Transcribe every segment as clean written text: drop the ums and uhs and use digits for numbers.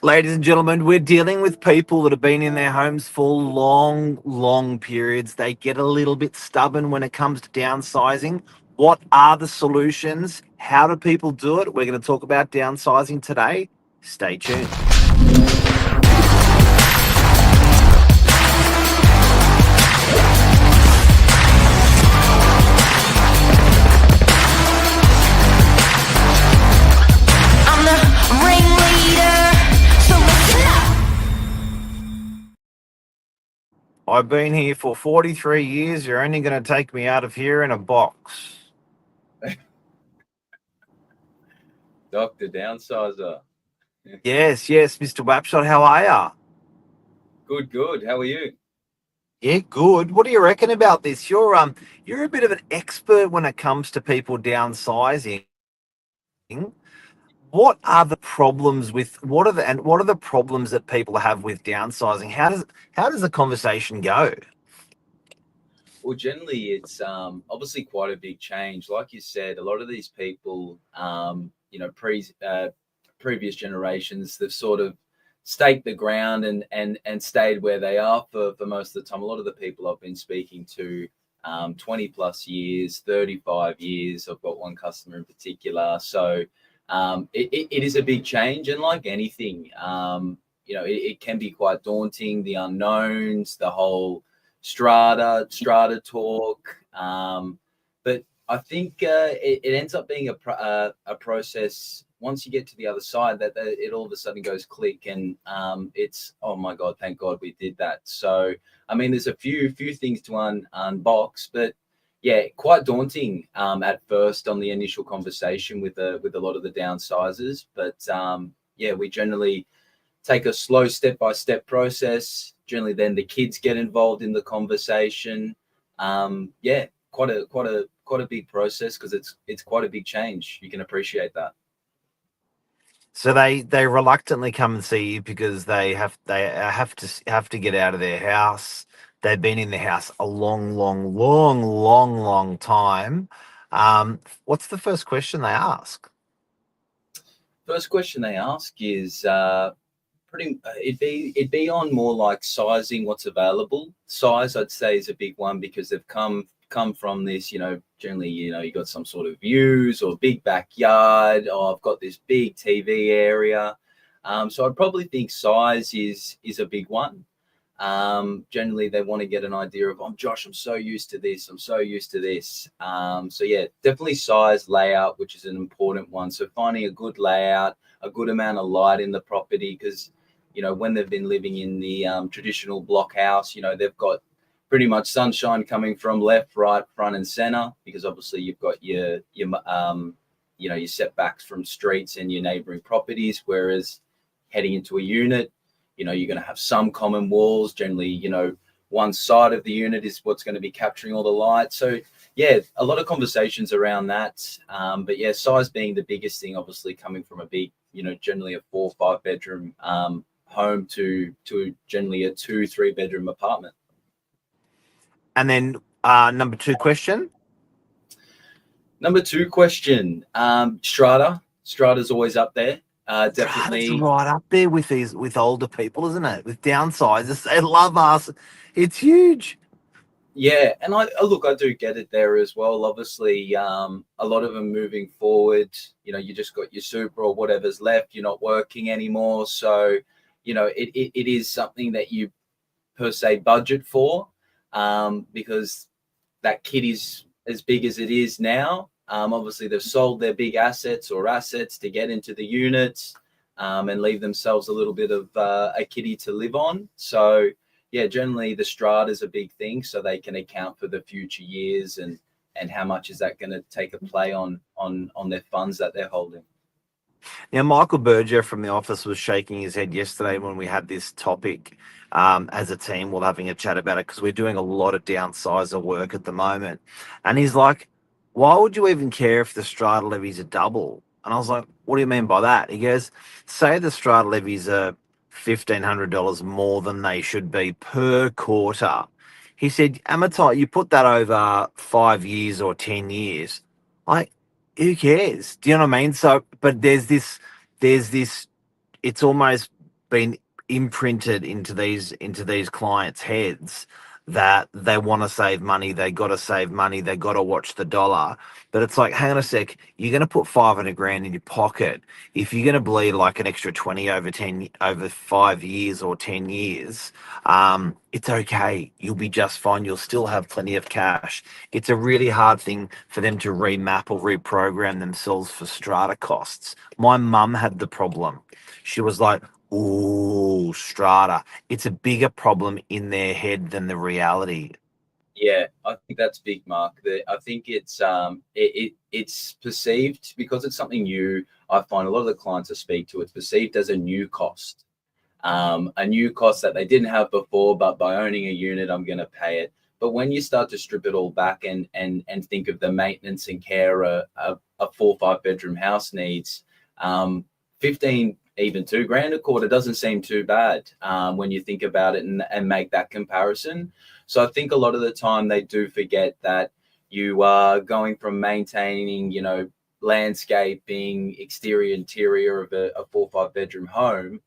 Ladies and gentlemen, we're dealing with people that have been in their homes for long, long periods. They get a little bit stubborn when it comes to downsizing. What are the solutions? How do people do it? We're going to talk about downsizing today. Stay tuned. I'm the ringleader, so listen up. I've been here for 43 years. You're only going to take me out of here in a box. Dr. Downsizer. Yes, Mr. Wapshot, how are ya? Good, good. How are you? Yeah, good. What do you reckon about this? You're a bit of an expert when it comes to people downsizing. What are the problems with what are the problems that people have with downsizing? How does the conversation go? Well, generally, it's obviously quite a big change. Like you said, a lot of these people, previous generations, they've sort of staked the ground and stayed where they are for most of the time. A lot of the people I've been speaking to, 20 plus years, 35 years. I've got one customer in particular. So it is a big change. And like anything, it can be quite daunting, the unknowns, the whole strata talk. But I think it ends up being a process once you get to the other side that it all of a sudden goes click and it's, oh my God, thank God we did that. So, I mean, there's a few things to unbox, but yeah, quite daunting at first on the initial conversation with a lot of the downsizers. But yeah, we generally take a slow step-by-step process. Generally, then the kids get involved in the conversation. Yeah, quite a big process because it's quite a big change. You can appreciate that. So they reluctantly come and see you because they have to get out of their house. They've been in the house a long time. What's the first question they ask? First question they ask is it'd be on more like sizing what's available. Size, I'd say, is a big one because they've come from this, generally, you got some sort of views or big backyard, or I've got this big TV area. So I'd probably think size is a big one. Generally they want to get an idea of, oh Josh, I'm so used to this, I'm so used to this. So yeah, definitely size, layout, which is an important one. So finding a good layout, a good amount of light in the property, because when they've been living in the traditional block house, they've got pretty much sunshine coming from left, right, front, and center, because obviously you've got your setbacks from streets and your neighboring properties. Whereas heading into a unit, you're going to have some common walls. Generally, one side of the unit is what's going to be capturing all the light. So yeah, a lot of conversations around that. But yeah, size being the biggest thing, obviously coming from a big, generally a 4 or 5 bedroom home to generally a 2-3 bedroom apartment. And then number two question. Number two question, strata. Strata's always up there. It's Definitely. right up there with older people, isn't it? With downsizers, they love us. It's huge. Yeah, and I look, I do get it there as well. Obviously, a lot of them moving forward, you just got your super or whatever's left. You're not working anymore, so it is something that you per se budget for, because that kit is as big as it is now. Obviously, they've sold their big assets or assets to get into the units, and leave themselves a little bit of a kitty to live on. So yeah, generally the strata is a big thing, so they can account for the future years and how much is that going to take a play on their funds that they're holding. Now, Michael Berger from the office was shaking his head yesterday when we had this topic as a team. We're having a chat about it because we're doing a lot of downsizer work at the moment. And he's like, why would you even care if the strata levies are double? And I was like, what do you mean by that? He goes, say the strata levies are $1,500 more than they should be per quarter. He said, amortize, you put that over 5 years or 10 years. Like, who cares? Do you know what I mean? So, but there's this, it's almost been imprinted into these clients' heads that they want to save money, they got to save money, they got to watch the dollar. But it's like, hang on a sec, you're going to put 500 grand in your pocket. If you're going to bleed like an extra 20 over 5 years or 10 years, it's okay. You'll be just fine. You'll still have plenty of cash. It's a really hard thing for them to remap or reprogram themselves for strata costs. My mum had the problem. She was like, ooh, strata. It's a bigger problem in their head than the reality. Yeah, I think that's big, Mark. I think it's perceived because it's something new. I find a lot of the clients I speak to, it's perceived as a new cost that they didn't have before, but by owning a unit, I'm going to pay it. But when you start to strip it all back and think of the maintenance and care a 4 or 5 bedroom house needs, 15, even 2 grand a quarter doesn't seem too bad when you think about it and make that comparison. So I think a lot of the time they do forget that you are going from maintaining, landscaping, exterior, interior of a 4 or 5 bedroom home,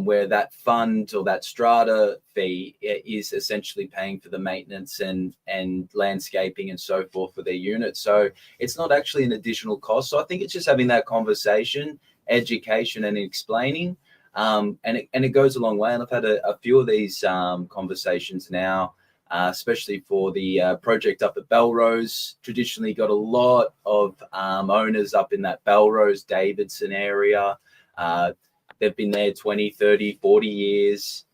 where that fund or that strata fee is essentially paying for the maintenance and landscaping and so forth for their unit. So it's not actually an additional cost. So I think it's just having that conversation, education, and explaining. And it goes a long way. And I've had a few of these conversations now, especially for the project up at Belrose. Traditionally got a lot of owners up in that Belrose, Davidson area. They've been there 20, 30, 40 years.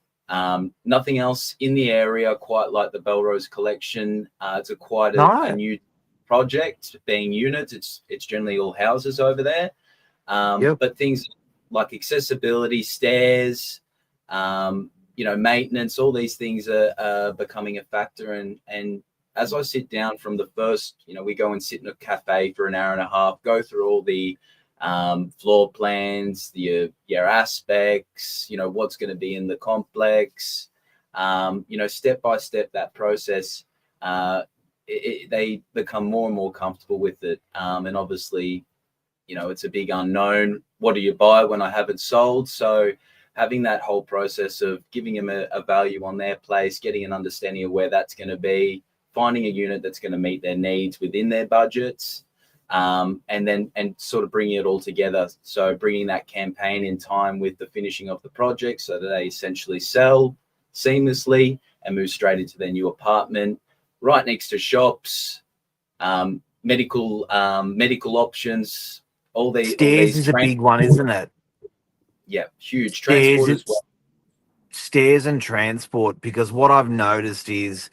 Nothing else in the area quite like the Belrose collection. It's quite a No. new project, being units. It's generally all houses over there. Yep. But things like accessibility, stairs, maintenance, all these things are becoming a factor. And as I sit down from the first, we go and sit in a cafe for an hour and a half, go through all the floor plans, your aspects, what's going to be in the complex, step by step, that process, they become more and more comfortable with it. And obviously, it's a big unknown. What do you buy when I haven't sold? So having that whole process of giving them a value on their place, getting an understanding of where that's going to be, finding a unit that's going to meet their needs within their budgets, and sort of bringing it all together. So bringing that campaign in time with the finishing of the project so that they essentially sell seamlessly and move straight into their new apartment, right next to shops, medical options, all Stairs these is a big one, isn't it? yeah, huge Stairs, transport as well. it's stairs and transport, because what I've noticed is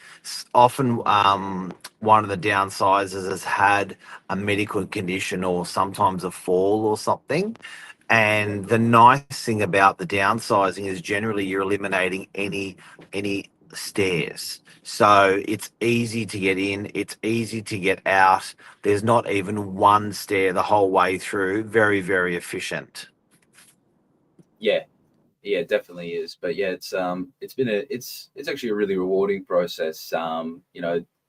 often one of the downsizers has had a medical condition or sometimes a fall or something. And the nice thing about the downsizing is generally you're eliminating any stairs. So it's easy to get in, it's easy to get out. There's not even one stair the whole way through. Very, very efficient. Yeah, it definitely is. But yeah, it's actually a really rewarding process.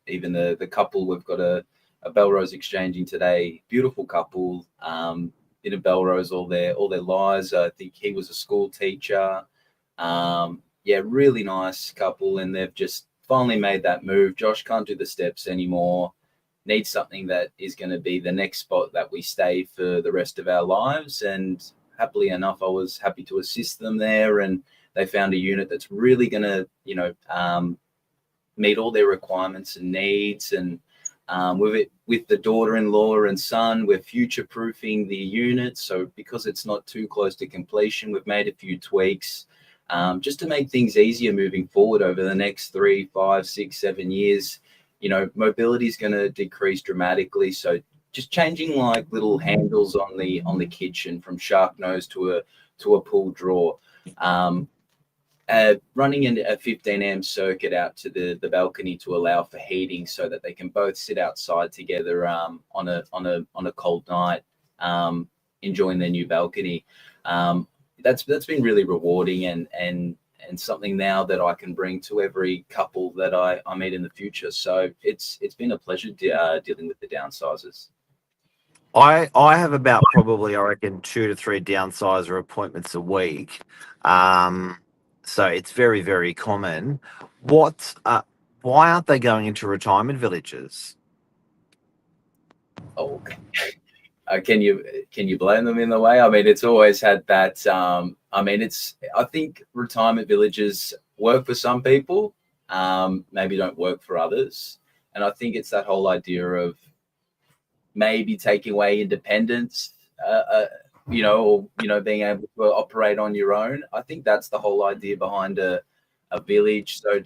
Even the couple, we've got a Belrose exchanging today, beautiful couple, in a Belrose all their lives. I think he was a school teacher. Yeah, really nice couple, and they've just finally made that move. Josh can't do the steps anymore. Needs something that is going to be the next spot that we stay for the rest of our lives. And happily enough, I was happy to assist them there, and they found a unit that's really going to, meet all their requirements and needs. And with the daughter-in-law and son, we're future-proofing the unit. So because it's not too close to completion, we've made a few tweaks just to make things easier moving forward over the next 3, 5, 6, 7 years. Mobility is going to decrease dramatically. So just changing like little handles on the kitchen from shark nose to a pull drawer, running a 15 amp circuit out to the balcony to allow for heating so that they can both sit outside together on a cold night, enjoying their new balcony. That's been really rewarding and something now that I can bring to every couple that I meet in the future. So it's been a pleasure dealing with the downsizers. I have about probably, I reckon, 2 to 3 downsizer appointments a week. Um, so it's very, very common. What? Why aren't they going into retirement villages? Oh, can you blame them in the way? I mean, it's always had that. I mean, I think retirement villages work for some people, maybe don't work for others, and I think it's that whole idea of maybe taking away independence, or being able to operate on your own. I think that's the whole idea behind a village, so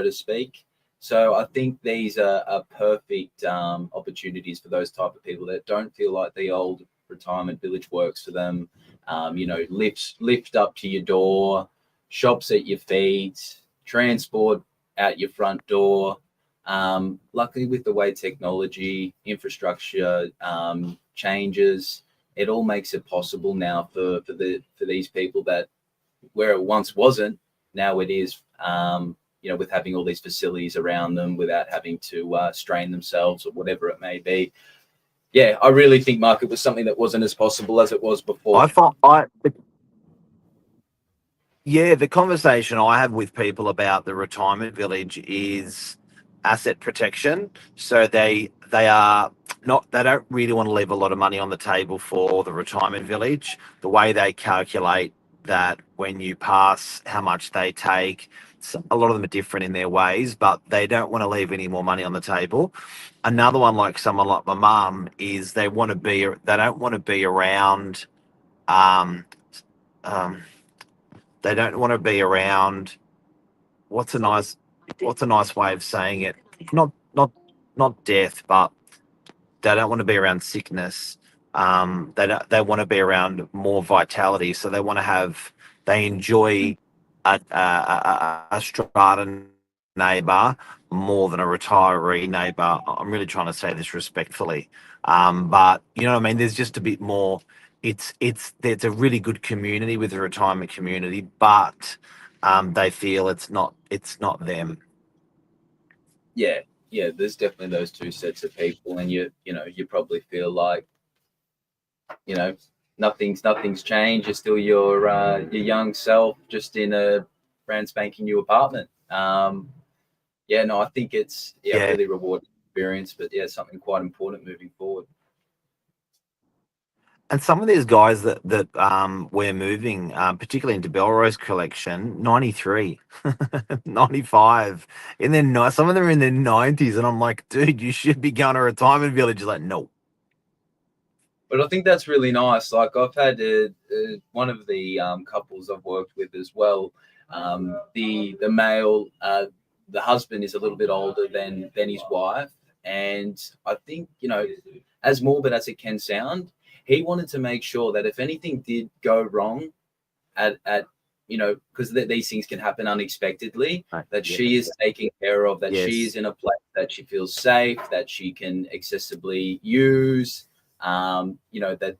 to speak. So I think these are perfect opportunities for those type of people that don't feel like the old retirement village works for them. Lift up to your door, shops at your feet, transport out your front door. Luckily, with the way technology infrastructure changes, it all makes it possible now for these people that where it once wasn't, now it is. With having all these facilities around them without having to strain themselves or whatever it may be. Yeah, I really think, Mark, it was something that wasn't as possible as it was before. I find I Yeah, the conversation I have with people about the retirement village is asset protection. So they don't really want to leave a lot of money on the table for the retirement village. The way they calculate that when you pass, how much they take. A lot of them are different in their ways, but they don't want to leave any more money on the table. Another one, like someone like my mum, is they don't want to be around. Um, um, they don't want to be around. What's a nice what's a nice way of saying it? Not not not death, but they don't want to be around sickness. They want to be around more vitality. So they enjoy a strata neighbour more than a retiree neighbour. I'm really trying to say this respectfully, but you know what I mean. There's just a bit more. It's a really good community with the retirement community, but they feel it's not them. Yeah, yeah. There's definitely those two sets of people, and you probably feel like you know nothing's changed. You're still your young self, just in a brand spanking new apartment. Yeah, no, I think it's Yeah. really rewarding experience, but yeah, something quite important moving forward. And some of these guys that we're moving, particularly into Belrose collection, 93, 95, and then some of them are in their 90s, and I'm like, dude, you should be going to a retirement village. He's like, no. But I think that's really nice. Like I've had one of the couples I've worked with as well. The male, the husband is a little bit older than his wife, and I think as morbid as it can sound, he wanted to make sure that if anything did go wrong at because these things can happen unexpectedly, Right. that Yeah. she is taken care of, that she Yes. is in a place that she feels safe, that she can accessibly use. That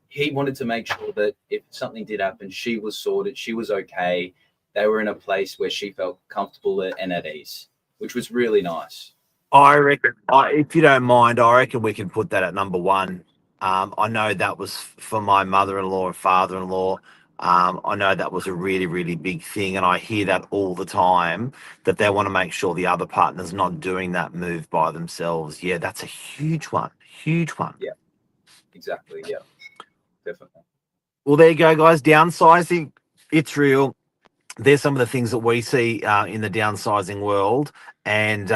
he wanted to make sure that if something did happen, she was sorted, she was okay. They were in a place where she felt comfortable and at ease, which was really nice. If you don't mind, I reckon we can put that at number one. I know that was for my mother-in-law and father-in-law. I know that was a really, really big thing, and I hear that all the time that they want to make sure the other partner's not doing that move by themselves. Yeah, that's a huge one. Huge one. Yeah, exactly. Yeah, definitely. Well, there you go, guys. Downsizing, it's real. There's some of the things that we see in the downsizing world. And,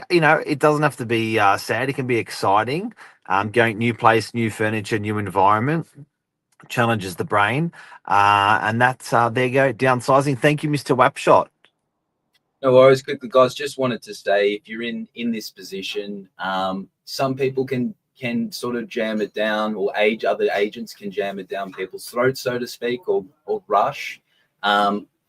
it doesn't have to be sad. It can be exciting. Going new place, new furniture, new environment challenges the brain. And that's, there you go, downsizing. Thank you, Mr. Wapshot. No worries. Quickly, guys, just wanted to say if you're in this position, some people can sort of jam it down, or other agents can jam it down people's throats, so to speak, or rush.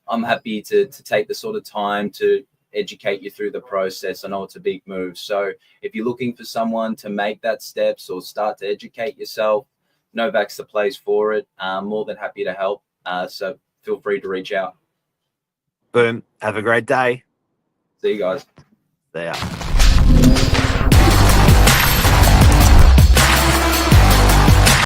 I'm happy to take the sort of time to educate you through the process. I know it's a big move, so if you're looking for someone to make that steps or start to educate yourself, Novak's the place for it. More than happy to help. So feel free to reach out. Boom. Have a great day. See you guys. There.